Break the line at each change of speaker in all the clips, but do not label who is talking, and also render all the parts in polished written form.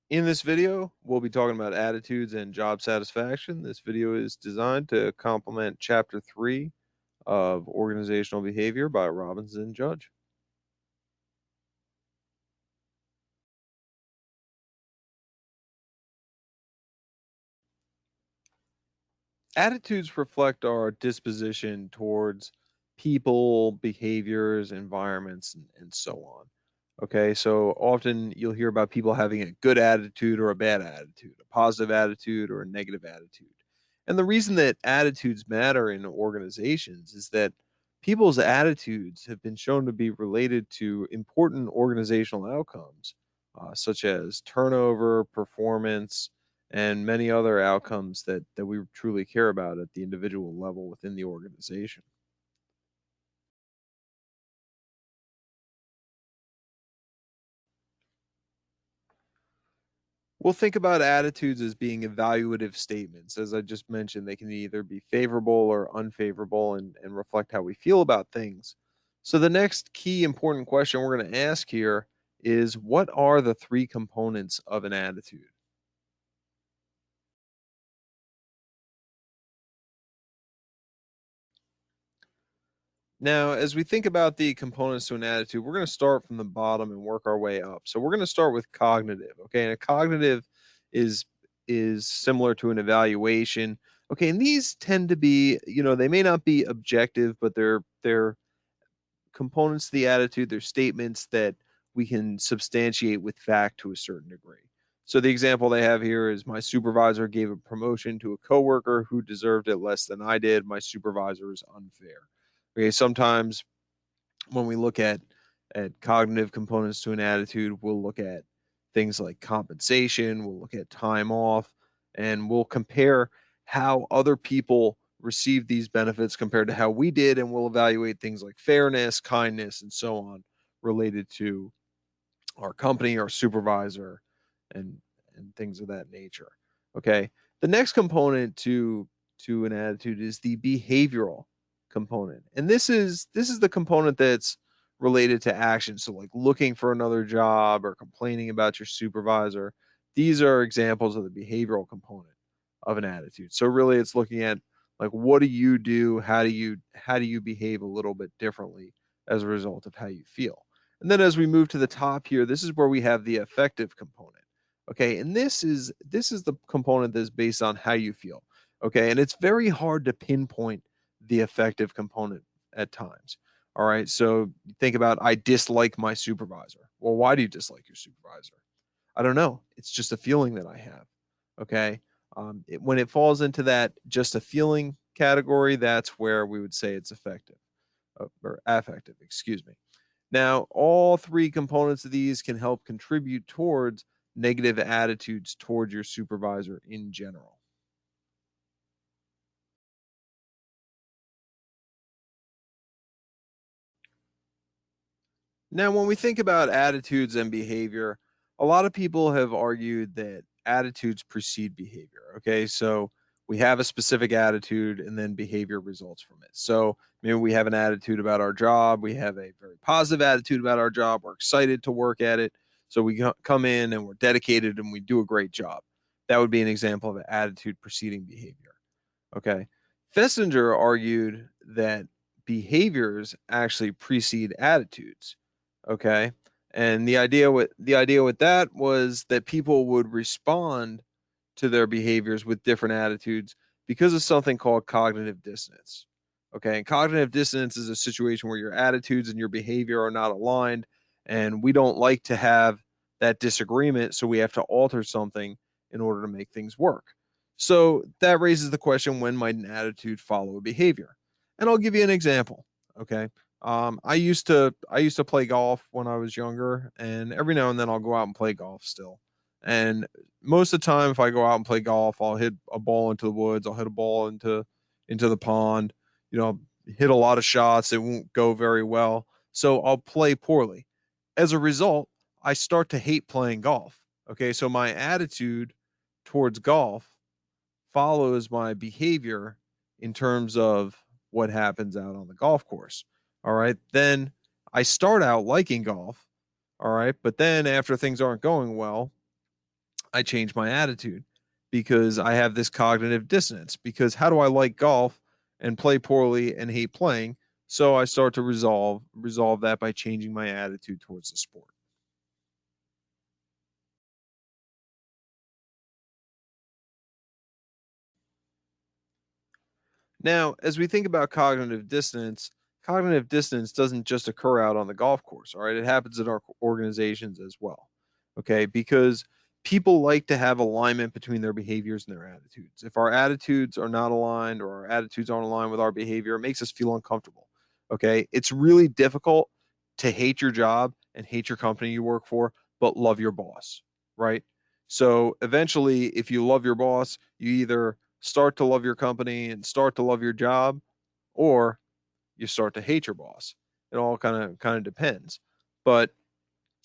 In this video, we'll be talking about attitudes and job satisfaction. This video is designed to complement Chapter 3 of Organizational Behavior by Robbins and Judge. Attitudes reflect our disposition towards people, behaviors, environments, and so on. Okay, so often you'll hear about people having a good attitude or a bad attitude, a positive attitude or a negative attitude. And the reason that attitudes matter in organizations is that people's attitudes have been shown to be related to important organizational outcomes, such as turnover, performance, and many other outcomes that we truly care about at the individual level within the organization. We'll think about attitudes as being evaluative statements. As I just mentioned, they can either be favorable or unfavorable and reflect how we feel about things. So, the next key important question we're going to ask here is, what are the three components of an attitude? Now, as we think about the components to an attitude, we're going to start from the bottom and work our way up. So we're going to start with cognitive. Okay, and a cognitive is is similar to an evaluation. Okay, and these tend to be, they may not be objective, but they're components to the attitude. They're statements that we can substantiate with fact to a certain degree. So the example they have here is, my supervisor gave a promotion to a coworker who deserved it less than I did. My supervisor is unfair. Okay, sometimes when we look at cognitive components to an attitude, we'll look at things like compensation, we'll look at time off, and we'll compare how other people receive these benefits compared to how we did, and we'll evaluate things like fairness, kindness, and so on related to our company, our supervisor, and and things of that nature. Okay. The next component to an attitude is the behavioral component. And this is the component that's related to action. So like looking for another job or complaining about your supervisor. These are examples of the behavioral component of an attitude. So really it's looking at, like, what do you do? How do you behave a little bit differently as a result of how you feel? And then as we move to the top here, this is where we have the affective component. Okay, and this is the component that's based on how you feel. Okay, and it's very hard to pinpoint the affective component at times. All right, so think about, I dislike my supervisor. Well, why do you dislike your supervisor? I don't know. It's just a feeling that I have. Okay, when it falls into that just a feeling category, that's where we would say it's effective or affective. Excuse me. Now, all three components of these can help contribute towards negative attitudes towards your supervisor in general. Now, when we think about attitudes and behavior, a lot of people have argued that attitudes precede behavior. Okay, so we have a specific attitude and then behavior results from it. So maybe we have an attitude about our job, we have a very positive attitude about our job, we're excited to work at it. So we come in and we're dedicated and we do a great job. That would be an example of an attitude preceding behavior. Okay. Fessinger argued that behaviors actually precede attitudes. Okay. And the idea with that was that people would respond to their behaviors with different attitudes because of something called cognitive dissonance. Okay. And cognitive dissonance is a situation where your attitudes and your behavior are not aligned, and we don't like to have that disagreement. So we have to alter something in order to make things work. So that raises the question, when might an attitude follow a behavior? And I'll give you an example. Okay. I used to play golf when I was younger, and every now and then I'll go out and play golf still. And most of the time, if I go out and play golf, I'll hit a ball into the woods, I'll hit a ball into the pond, hit a lot of shots, it won't go very well. So I'll play poorly. As a result, I start to hate playing golf. Okay, so my attitude towards golf follows my behavior in terms of what happens out on the golf course. All right. Then I start out liking golf. All right. But then after things aren't going well, I change my attitude because I have this cognitive dissonance. Because how do I like golf and play poorly and hate playing? So I start to resolve that by changing my attitude towards the sport. Now, as we think about cognitive dissonance doesn't just occur out on the golf course, all right? It happens in our organizations as well, okay? Because people like to have alignment between their behaviors and their attitudes. If our attitudes are not aligned or our attitudes aren't aligned with our behavior, it makes us feel uncomfortable, okay? It's really difficult to hate your job and hate your company you work for, but love your boss, right? So eventually, if you love your boss, you either start to love your company and start to love your job, or you start to hate your boss. It all kind of depends. But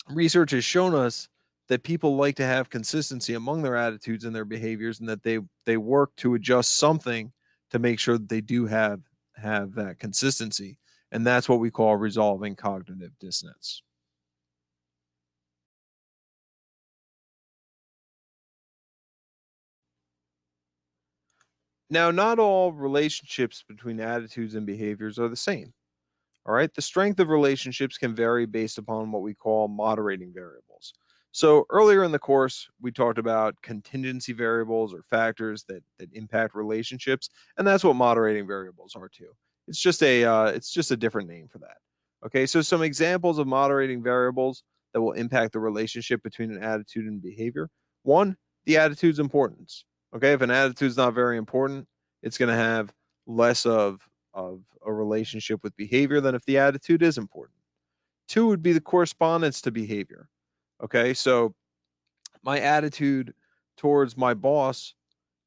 research has shown us that people like to have consistency among their attitudes and their behaviors, and that they work to adjust something to make sure that they do have that consistency. And that's what we call resolving cognitive dissonance. Now, not all relationships between attitudes and behaviors are the same. All right. The strength of relationships can vary based upon what we call moderating variables. So earlier in the course, we talked about contingency variables or factors that impact relationships, and that's what moderating variables are too. It's just a different name for that. Okay. So some examples of moderating variables that will impact the relationship between an attitude and behavior. One, the attitude's importance. Okay. If an attitude's not very important, it's going to have less of a relationship with behavior than if the attitude is important. Two would be the correspondence to behavior. Okay, so my attitude towards my boss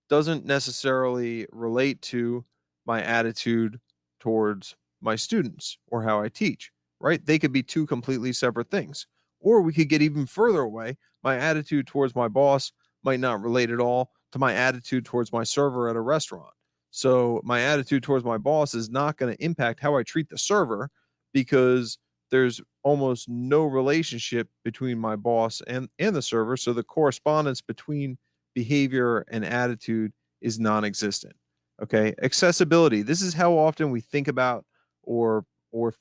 doesn't necessarily relate to my attitude towards my students or how I teach, right? They could be two completely separate things. Or we could get even further away. My attitude towards my boss might not relate at all to my attitude towards my server at a restaurant. So my attitude towards my boss is not going to impact how I treat the server, because there's almost no relationship between my boss and the server. So the correspondence between behavior and attitude is non-existent. Okay, accessibility, this is how often we think about or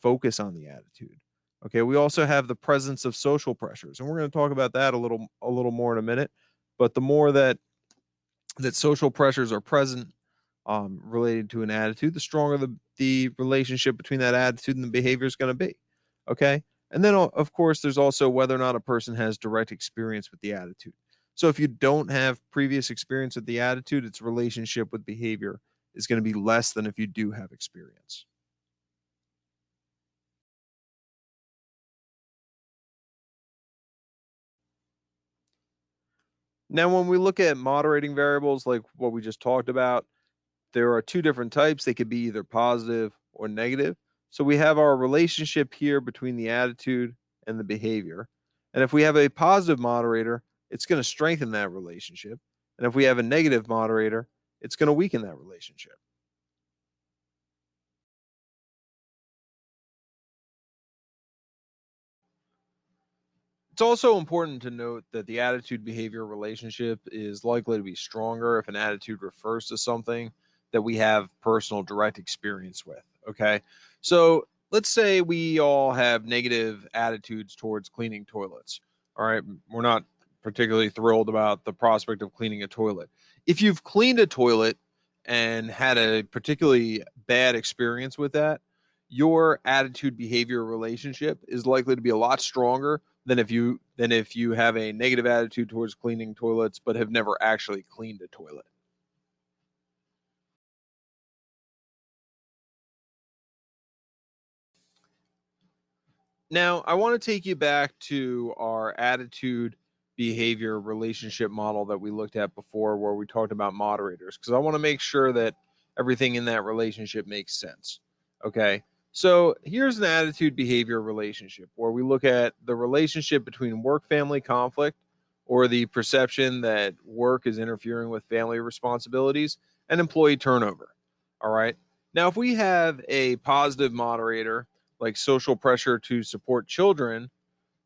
focus on the attitude. Okay, we also have the presence of social pressures, and we're going to talk about that a little more in a minute. But the more that social pressures are present, related to an attitude, the stronger the relationship between that attitude and the behavior is going to be. Okay. And then, of course, there's also whether or not a person has direct experience with the attitude. So if you don't have previous experience with the attitude, its relationship with behavior is going to be less than if you do have experience. Now, when we look at moderating variables like what we just talked about, there are two different types. They could be either positive or negative. So we have our relationship here between the attitude and the behavior. And if we have a positive moderator, it's going to strengthen that relationship. And if we have a negative moderator, it's going to weaken that relationship. It's also important to note that the attitude behavior relationship is likely to be stronger if an attitude refers to something that we have personal direct experience with. Okay. So let's say we all have negative attitudes towards cleaning toilets. All right. We're not particularly thrilled about the prospect of cleaning a toilet. If you've cleaned a toilet and had a particularly bad experience with that, your attitude behavior relationship is likely to be a lot stronger than if you have a negative attitude towards cleaning toilets but have never actually cleaned a toilet. Now, I want to take you back to our attitude behavior relationship model that we looked at before, where we talked about moderators, because I want to make sure that everything in that relationship makes sense. Okay. So here's an attitude behavior relationship where we look at the relationship between work family conflict, or the perception that work is interfering with family responsibilities, and employee turnover. All right. Now, if we have a positive moderator like social pressure to support children,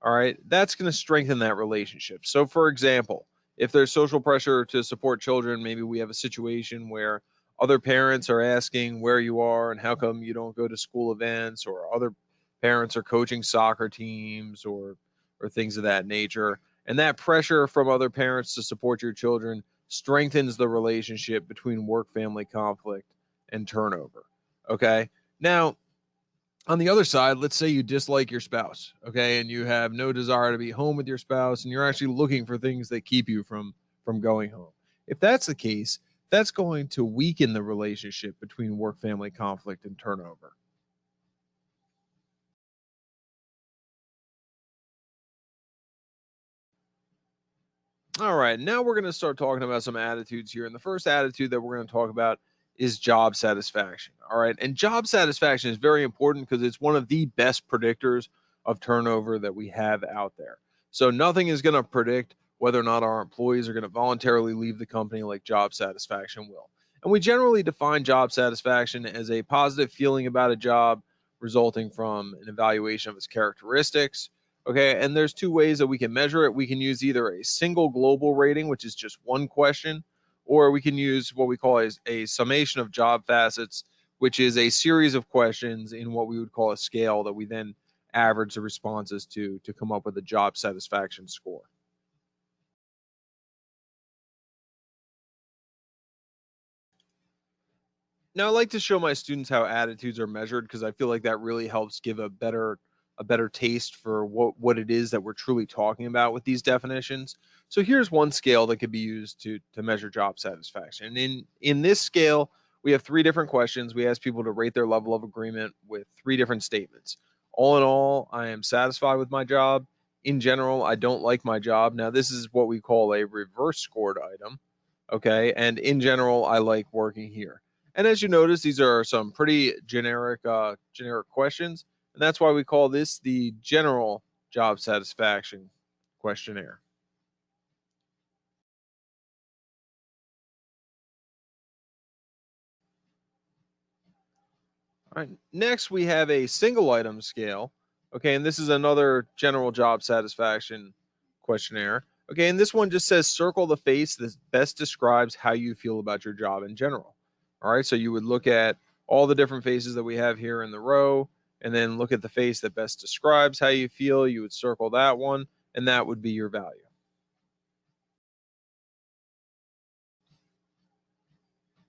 all right, that's going to strengthen that relationship. So, for example, If there's social pressure to support children, maybe we have a situation where other parents are asking where you are and how come you don't go to school events, or other parents are coaching soccer teams, or things of that nature. And that pressure from other parents to support your children strengthens the relationship between work family conflict and turnover. Okay. Now, on the other side, let's say you dislike your spouse, okay, and you have no desire to be home with your spouse, and you're actually looking for things that keep you from going home. If that's the case, that's going to weaken the relationship between work family conflict and turnover. All right, now we're going to start talking about some attitudes here. And the first attitude that we're going to talk about is job satisfaction. All right, and job satisfaction is very important because it's one of the best predictors of turnover that we have out there. So, nothing is going to predict whether or not our employees are going to voluntarily leave the company like job satisfaction will. And we generally define job satisfaction as a positive feeling about a job resulting from an evaluation of its characteristics. Okay, and there's two ways that we can measure it. We can use either a single global rating, which is just one question, or we can use what we call a summation of job facets, which is a series of questions in what we would call a scale that we then average the responses to come up with a job satisfaction score. Now, I like to show my students how attitudes are measured because I feel like that really helps give a better taste for what it is that we're truly talking about with these definitions. So here's one scale that could be used to measure job satisfaction. And in this scale, we have three different questions. We ask people to rate their level of agreement with three different statements. All in all, I am satisfied with my job. In general, I don't like my job. Now, this is what we call a reverse scored item. Okay. And in general, I like working here. And as you notice, these are some pretty generic questions, and that's why we call this the general job satisfaction questionnaire. All right. Next, we have a single item scale. Okay, and this is another general job satisfaction questionnaire. Okay, and this one just says circle the face that best describes how you feel about your job in general. All right, so you would look at all the different faces that we have here in the row, and then look at the face that best describes how you feel. You would circle that one, and that would be your value.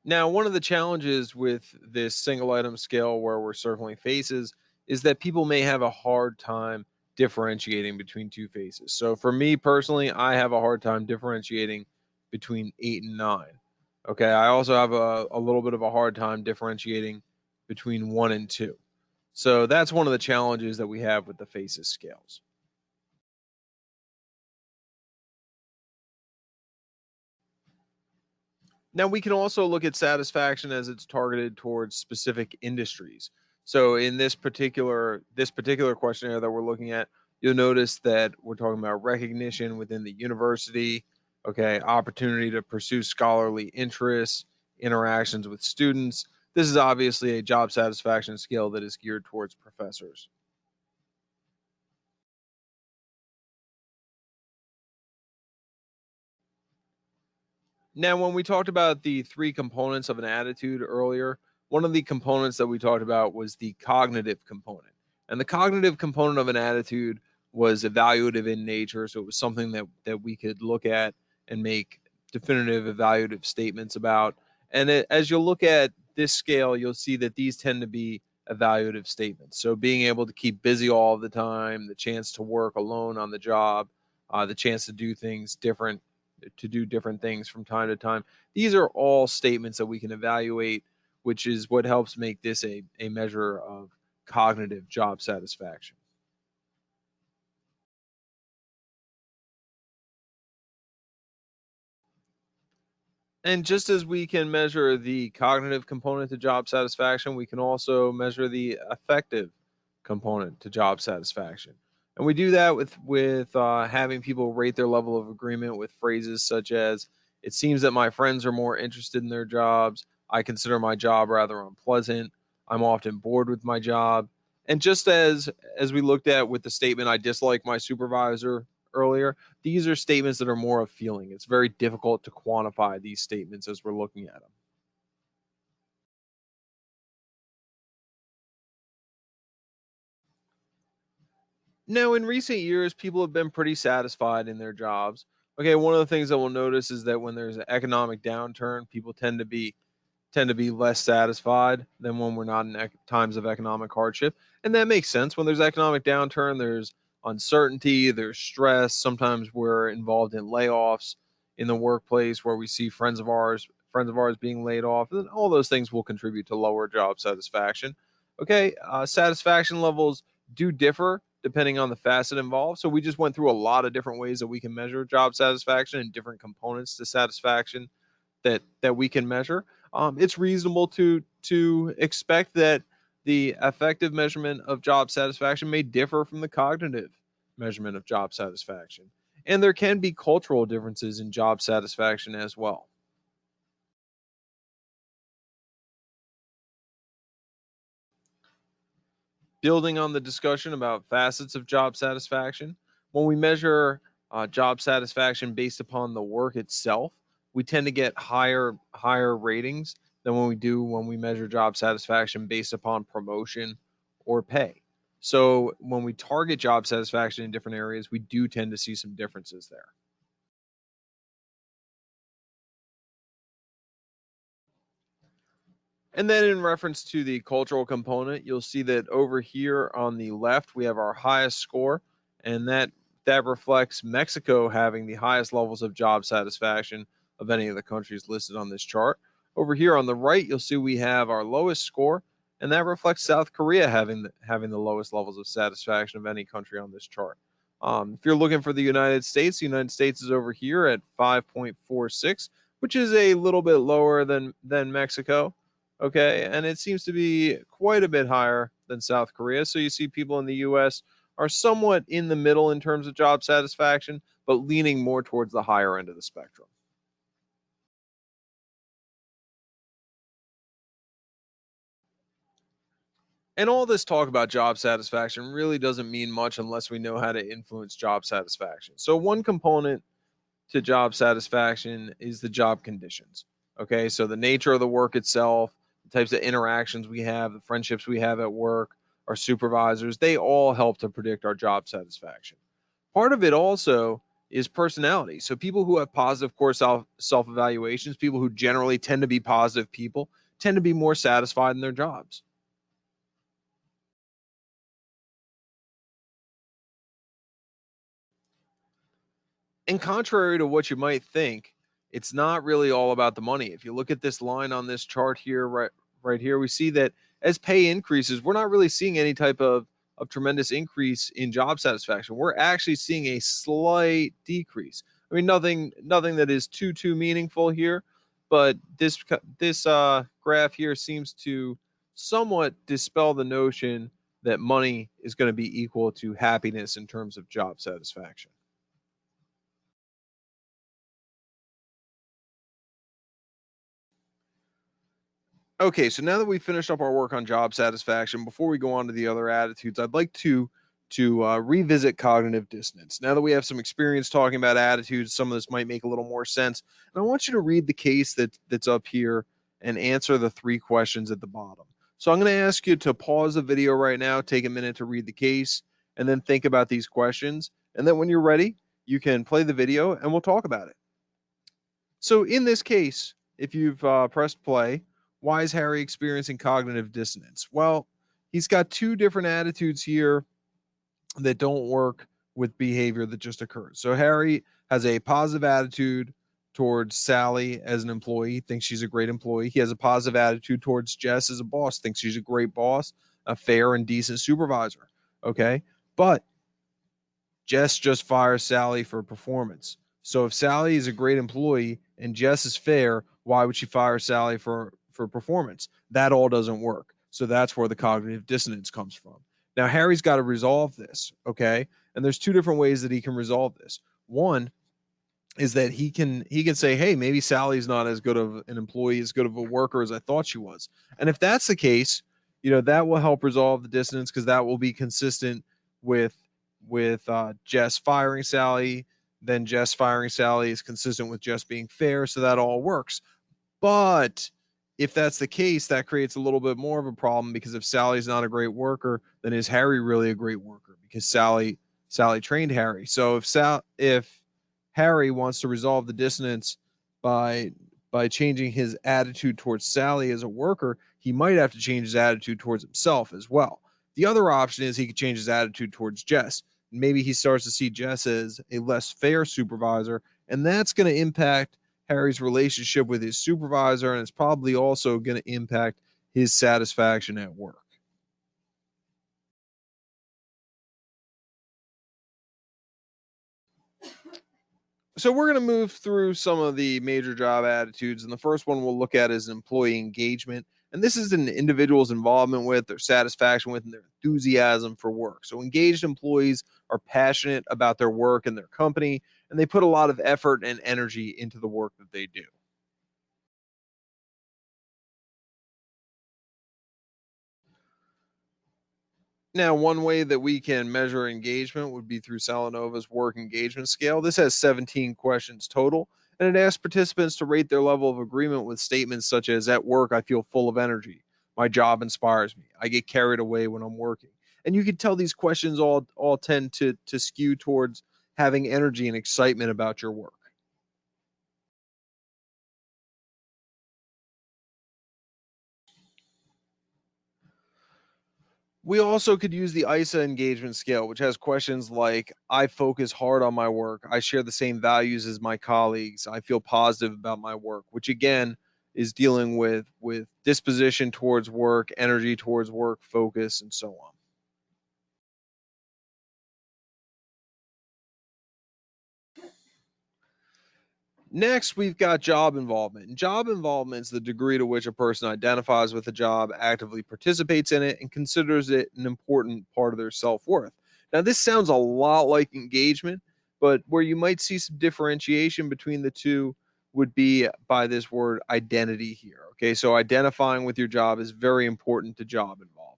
Now, one of the challenges with this single item scale where we're circling faces is that people may have a hard time differentiating between two faces. So, for me personally, I have a hard time differentiating between 8 and 9. Okay. I also have a little bit of a hard time differentiating between 1 and 2. So, that's one of the challenges that we have with the faces scales. Now we can also look at satisfaction as it's targeted towards specific industries. So in this particular questionnaire that we're looking at, you'll notice that we're talking about recognition within the university, okay, opportunity to pursue scholarly interests, interactions with students. This is obviously a job satisfaction scale that is geared towards professors. Now, when we talked about the three components of an attitude earlier, one of the components that we talked about was the cognitive component. And the cognitive component of an attitude was evaluative in nature. So it was something that we could look at and make definitive evaluative statements about. And as you look at this scale, you'll see that these tend to be evaluative statements. So being able to keep busy all the time, the chance to work alone on the job, the chance to do different things from time to time. These are all statements that we can evaluate, which is what helps make this a measure of cognitive job satisfaction. And just as we can measure the cognitive component to job satisfaction, we can also measure the affective component to job satisfaction. And we do that with having people rate their level of agreement with phrases such as, "It seems that my friends are more interested in their jobs. I consider my job rather unpleasant. I'm often bored with my job." And just as we looked at with the statement, "I dislike my supervisor" earlier, these are statements that are more of feeling. It's very difficult to quantify these statements as we're looking at them. Now, in recent years, people have been pretty satisfied in their jobs. Okay, one of the things that we'll notice is that when there's an economic downturn, people tend to be less satisfied than when we're not in times of economic hardship. And that makes sense. When there's economic downturn, there's uncertainty, there's stress. Sometimes we're involved in layoffs in the workplace where we see friends of ours being laid off. And all those things will contribute to lower job satisfaction. Okay, satisfaction levels do differ depending on the facet involved. So we just went through a lot of different ways that we can measure job satisfaction and different components to satisfaction that we can measure. It's reasonable to expect that the affective measurement of job satisfaction may differ from the cognitive measurement of job satisfaction, and there can be cultural differences in job satisfaction as well. Building on the discussion about facets of job satisfaction, when we measure job satisfaction based upon the work itself, we tend to get higher ratings than when we measure job satisfaction based upon promotion or pay. So when we target job satisfaction in different areas, we do tend to see some differences there. And then in reference to the cultural component, you'll see that over here on the left, we have our highest score, and that reflects Mexico having the highest levels of job satisfaction of any of the countries listed on this chart. Over here on the right, you'll see we have our lowest score, and that reflects South Korea having the lowest levels of satisfaction of any country on this chart. If you're looking for the United States is over here at 5.46, which is a little bit lower than Mexico. Okay, and it seems to be quite a bit higher than South Korea. So you see people in the US are somewhat in the middle in terms of job satisfaction, but leaning more towards the higher end of the spectrum. And all this talk about job satisfaction really doesn't mean much unless we know how to influence job satisfaction. So, one component to job satisfaction is the job conditions. Okay, so the nature of the work itself, the types of interactions we have, the friendships we have at work, our supervisors, they all help to predict our job satisfaction. Part of it also is personality. So people who have positive core self evaluations, people who generally tend to be positive people, tend to be more satisfied in their jobs. And contrary to what you might think, it's not really all about the money. If you look at this line on this chart here, right here, we see that as pay increases, we're not really seeing any type of tremendous increase in job satisfaction. We're actually seeing a slight decrease. I mean, nothing that is too meaningful here, but this graph here seems to somewhat dispel the notion that money is going to be equal to happiness in terms of job satisfaction. Okay, so now that we've finished up our work on job satisfaction, before we go on to the other attitudes, I'd like to revisit cognitive dissonance. Now that we have some experience talking about attitudes, some of this might make a little more sense. And I want you to read the case that's up here and answer the three questions at the bottom. So I'm going to ask you to pause the video right now, take a minute to read the case, and then think about these questions. And then when you're ready, you can play the video and we'll talk about it. So in this case, if you've pressed play, why is Harry experiencing cognitive dissonance? Well, he's got two different attitudes here that don't work with behavior that just occurred. So Harry has a positive attitude towards Sally as an employee, thinks she's a great employee. He has a positive attitude towards Jess as a boss, thinks she's a great boss, a fair and decent supervisor. Okay. But Jess just fires Sally for performance. So if Sally is a great employee and Jess is fair, why would she fire Sally for performance? That all doesn't work. So that's where the cognitive dissonance comes from. Now Harry's got to resolve this, okay? And there's two different ways that he can resolve this. One is that he can say, "Hey, maybe Sally's not as good of an employee, as good of a worker as I thought she was." And if that's the case, that will help resolve the dissonance because that will be consistent with Jess firing Sally, then Jess firing Sally is consistent with Jess being fair, so that all works. But if that's the case, that creates a little bit more of a problem, because if Sally's not a great worker, then is Harry really a great worker? Because Sally trained Harry. So if Harry wants to resolve the dissonance by changing his attitude towards Sally as a worker, he might have to change his attitude towards himself as well. The other option is he could change his attitude towards Jess. Maybe he starts to see Jess as a less fair supervisor, and that's going to impact Harry's relationship with his supervisor, and it's probably also going to impact his satisfaction at work. So we're going to move through some of the major job attitudes, and the first one we'll look at is employee engagement. And this is an individual's involvement with, their satisfaction with, and their enthusiasm for work. So engaged employees are passionate about their work and their company, and they put a lot of effort and energy into the work that they do. Now, one way that we can measure engagement would be through Salanova's work engagement scale. This has 17 questions total, and it asks participants to rate their level of agreement with statements such as, "At work, I feel full of energy. My job inspires me. I get carried away when I'm working." And you can tell these questions all tend to skew towards having energy and excitement about your work. We also could use the ISA engagement scale, which has questions like, "I focus hard on my work. I share the same values as my colleagues. I feel positive about my work," which again is dealing with disposition towards work, energy towards work, focus, and so on. Next, we've got job involvement. And job involvement is the degree to which a person identifies with a job, actively participates in it, and considers it an important part of their self worth. Now, this sounds a lot like engagement, but where you might see some differentiation between the two would be by this word identity here. Okay, so identifying with your job is very important to job involvement.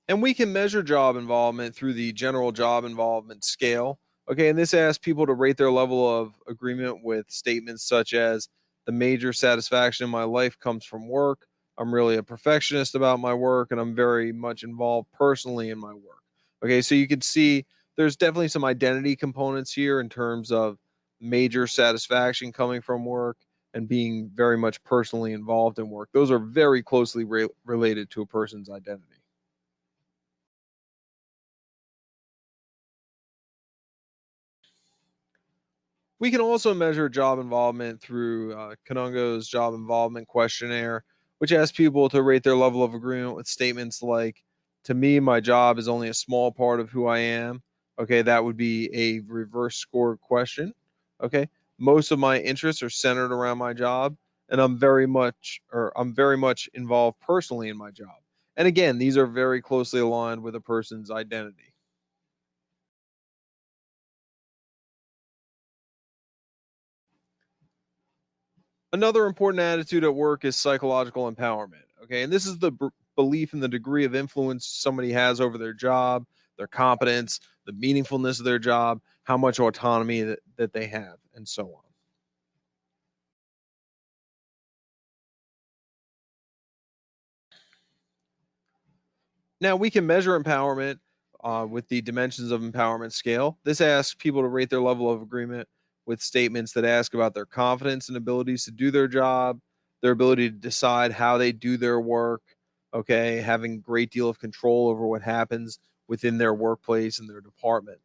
And we can measure job involvement through the general job involvement scale. Okay, and this asks people to rate their level of agreement with statements such as, "The major satisfaction in my life comes from work. I'm really a perfectionist about my work, and I'm very much involved personally in my work." Okay, so you can see there's definitely some identity components here in terms of major satisfaction coming from work and being very much personally involved in work. Those are very closely related to a person's identity. We can also measure job involvement through Kanungo's job involvement questionnaire, which asks people to rate their level of agreement with statements like, "To me, my job is only a small part of who I am." Okay, that would be a reverse score question. Okay, "Most of my interests are centered around my job, and I'm very much involved personally in my job." And again, these are very closely aligned with a person's identity. Another important attitude at work is psychological empowerment. Okay. And this is the belief in the degree of influence somebody has over their job, their competence, the meaningfulness of their job, how much autonomy that they have, and so on. Now, we can measure empowerment with the dimensions of empowerment scale. This asks people to rate their level of agreement with statements that ask about their confidence and abilities to do their job, their ability to decide how they do their work, okay, having a great deal of control over what happens within their workplace and their department.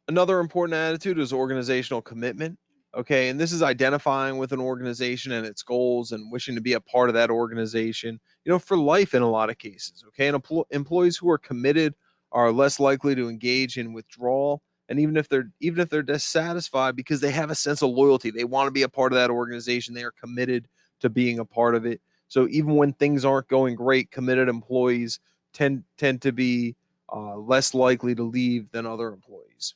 Another important attitude is organizational commitment. Okay. And this is identifying with an organization and its goals and wishing to be a part of that organization, for life in a lot of cases. Okay. And employees who are committed are less likely to engage in withdrawal. And even if they're dissatisfied, because they have a sense of loyalty, they want to be a part of that organization. They are committed to being a part of it. So even when things aren't going great, committed employees tend to be less likely to leave than other employees.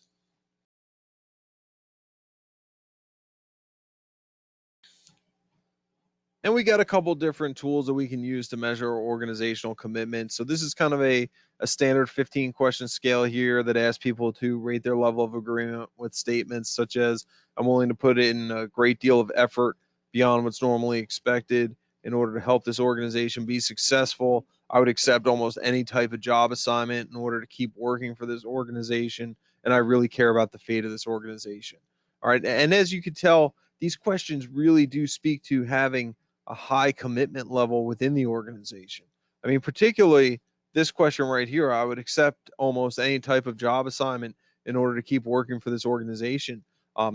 And we got a couple different tools that we can use to measure organizational commitment. So this is kind of a standard 15 question scale here that asks people to rate their level of agreement with statements such as, I'm willing to put in a great deal of effort beyond what's normally expected in order to help this organization be successful. I would accept almost any type of job assignment in order to keep working for this organization. And I really care about the fate of this organization. All right. And as you can tell, these questions really do speak to having a high commitment level within the organization. I mean, particularly this question right here, I would accept almost any type of job assignment in order to keep working for this organization.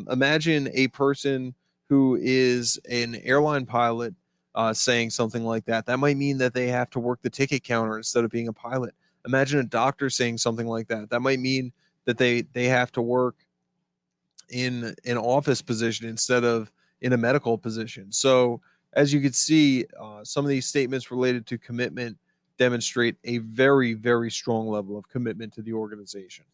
Imagine a person who is an airline pilot saying something like that. That might mean that they have to work the ticket counter instead of being a pilot. Imagine a doctor saying something like that. That might mean that they have to work in an office position instead of in a medical position. So, as you can see, some of these statements related to commitment demonstrate a very, very strong level of commitment to the organization.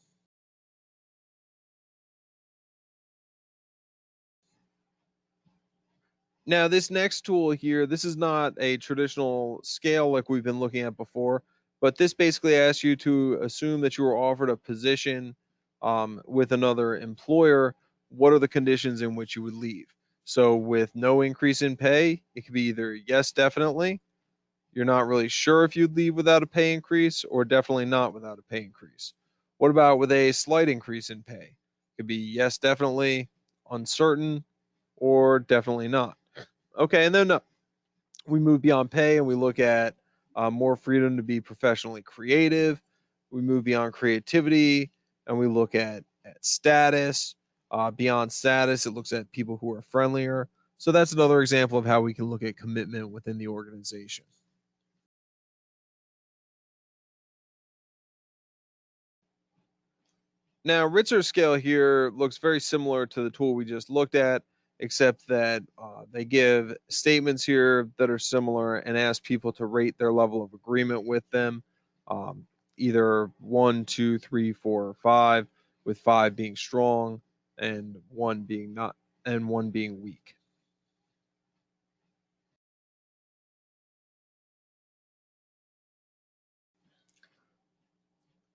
Now, this next tool here, this is not a traditional scale like we've been looking at before, but this basically asks you to assume that you were offered a position with another employer. What are the conditions in which you would leave? So, with no increase in pay, it could be either yes, definitely, you're not really sure if you'd leave without a pay increase, or definitely not without a pay increase. What about with a slight increase in pay? It could be yes, definitely, uncertain, or definitely not. Okay, and then we move beyond pay and we look at more freedom to be professionally creative. We move beyond creativity and we look at status. Beyond status, it looks at people who are friendlier. So that's another example of how we can look at commitment within the organization. Now, Ritzer's scale here looks very similar to the tool we just looked at, except that they give statements here that are similar and ask people to rate their level of agreement with them, um, either one, two, three, four, or five, with five being strong and one being not, and one being weak.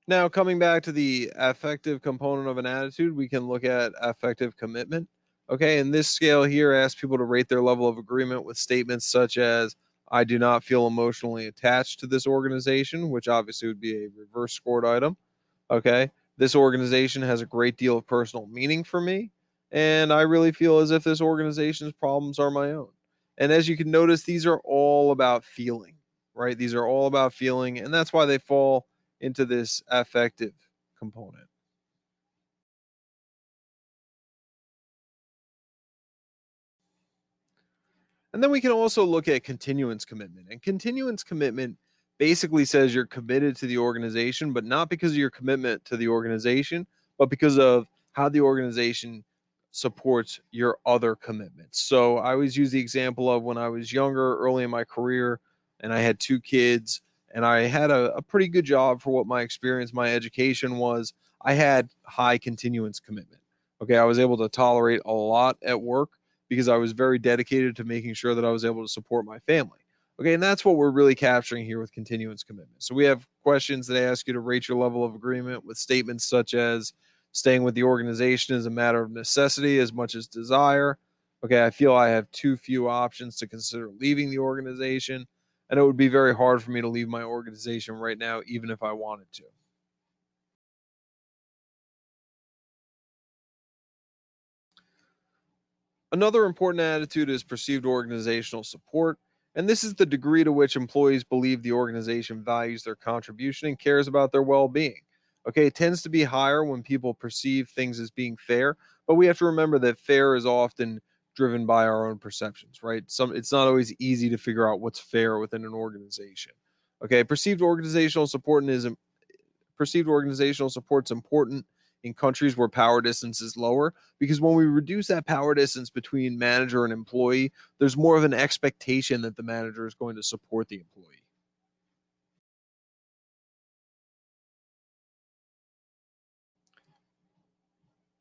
Now, coming back to the affective component of an attitude, we can look at affective commitment. Okay, and this scale here asks people to rate their level of agreement with statements such as, I do not feel emotionally attached to this organization, which obviously would be a reverse scored item. Okay, this organization has a great deal of personal meaning for me, and I really feel as if this organization's problems are my own. And as you can notice, these are all about feeling, right? These are all about feeling, and that's why they fall into this affective component. And then we can also look at continuance commitment. And continuance commitment basically says you're committed to the organization, but not because of your commitment to the organization, but because of how the organization supports your other commitments. So I always use the example of when I was younger, early in my career, and I had two kids, and I had a pretty good job for what my experience, my education was. I had high continuance commitment. Okay, I was able to tolerate a lot at work because I was very dedicated to making sure that I was able to support my family. Okay, and that's what we're really capturing here with continuance commitment. So we have questions that ask you to rate your level of agreement with statements such as, staying with the organization is a matter of necessity as much as desire. Okay, I feel I have too few options to consider leaving the organization, and it would be very hard for me to leave my organization right now, even if I wanted to. Another important attitude is perceived organizational support, and this is the degree to which employees believe the organization values their contribution and cares about their well being. Okay, it tends to be higher when people perceive things as being fair, but we have to remember that fair is often driven by our own perceptions, right? It's not always easy to figure out what's fair within an organization. Okay, perceived organizational support is important in countries where power distance is lower, because when we reduce that power distance between manager and employee, there's more of an expectation that the manager is going to support the employee.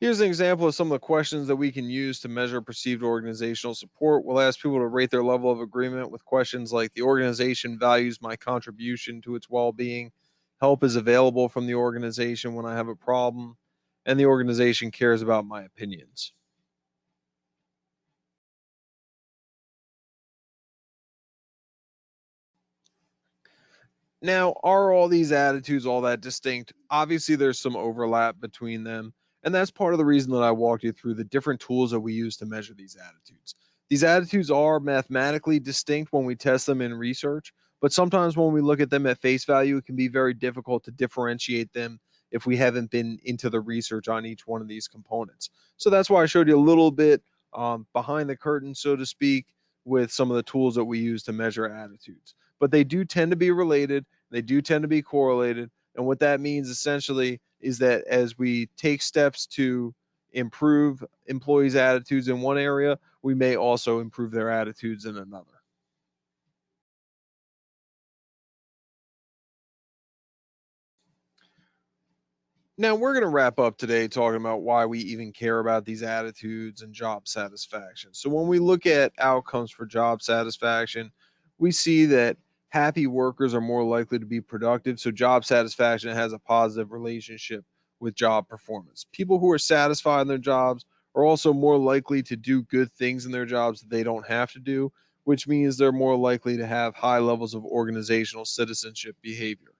Here's an example of some of the questions that we can use to measure perceived organizational support. We'll ask people to rate their level of agreement with questions like: the organization values my contribution to its well being, help is available from the organization when I have a problem, and the organization cares about my opinions. Now, are all these attitudes all that distinct? Obviously, there's some overlap between them. And that's part of the reason that I walked you through the different tools that we use to measure these attitudes. These attitudes are mathematically distinct when we test them in research, but sometimes when we look at them at face value, it can be very difficult to differentiate them if we haven't been into the research on each one of these components. So that's why I showed you a little bit behind the curtain, so to speak, with some of the tools that we use to measure attitudes. But they do tend to be related, they do tend to be correlated. And what that means essentially is that as we take steps to improve employees' attitudes in one area, we may also improve their attitudes in another. Now, we're going to wrap up today talking about why we even care about these attitudes and job satisfaction. So, when we look at outcomes for job satisfaction, we see that happy workers are more likely to be productive. So, job satisfaction has a positive relationship with job performance. People who are satisfied in their jobs are also more likely to do good things in their jobs that they don't have to do, which means they're more likely to have high levels of organizational citizenship behavior.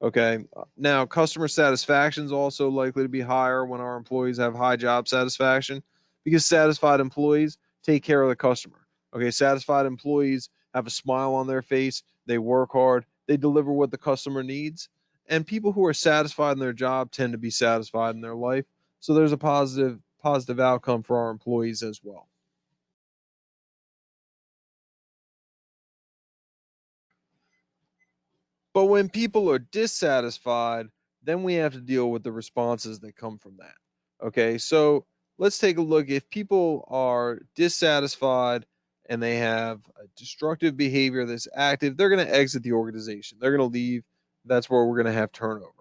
Okay. Now, customer satisfaction is also likely to be higher when our employees have high job satisfaction, because satisfied employees take care of the customer. Okay. Satisfied employees have a smile on their face, they work hard, they deliver what the customer needs. And people who are satisfied in their job tend to be satisfied in their life. So there's a positive outcome for our employees as well. But when people are dissatisfied, then we have to deal with the responses that come from that. Okay, so let's take a look. If people are dissatisfied and they have a destructive behavior that's active, they're going to exit the organization. They're going to leave. That's where we're going to have turnover.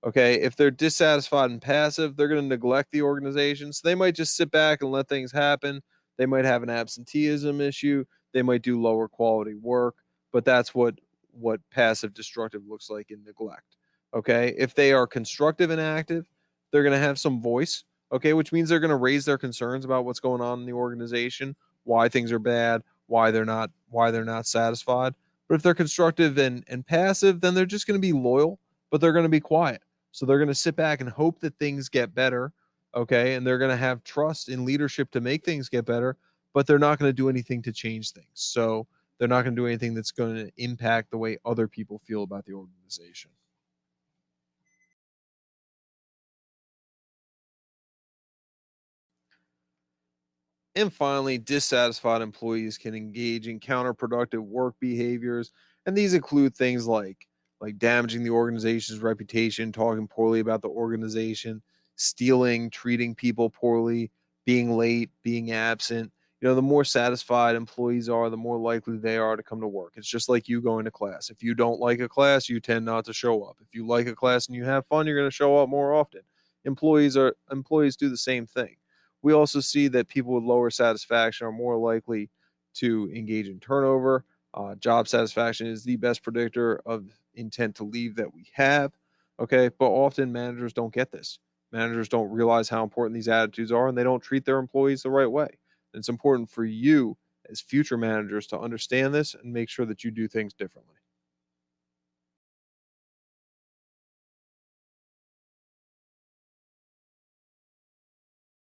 Okay, if they're dissatisfied and passive, they're going to neglect the organization. So they might just sit back and let things happen. They might have an absenteeism issue. They might do lower quality work, but that's what passive destructive looks like in neglect. Okay. If they are constructive and active, they're going to have some voice. Okay. Which means they're going to raise their concerns about what's going on in the organization, why things are bad, why they're not satisfied. But if they're constructive and passive, then they're just going to be loyal, but they're going to be quiet. So they're going to sit back and hope that things get better. Okay. And they're going to have trust in leadership to make things get better, but they're not going to do anything to change things. So they're not going to do anything that's going to impact the way other people feel about the organization. And finally, dissatisfied employees can engage in counterproductive work behaviors, and these include things like damaging the organization's reputation, talking poorly about the organization, stealing, treating people poorly, being late, being absent. The more satisfied employees are, the more likely they are to come to work. It's just like you going to class. If you don't like a class, you tend not to show up. If you like a class and you have fun, you're going to show up more often. Employees do the same thing. We also see that people with lower satisfaction are more likely to engage in turnover. Job satisfaction is the best predictor of intent to leave that we have. Okay. But often managers don't get this. Managers don't realize how important these attitudes are, and they don't treat their employees the right way. And it's important for you as future managers to understand this and make sure that you do things differently.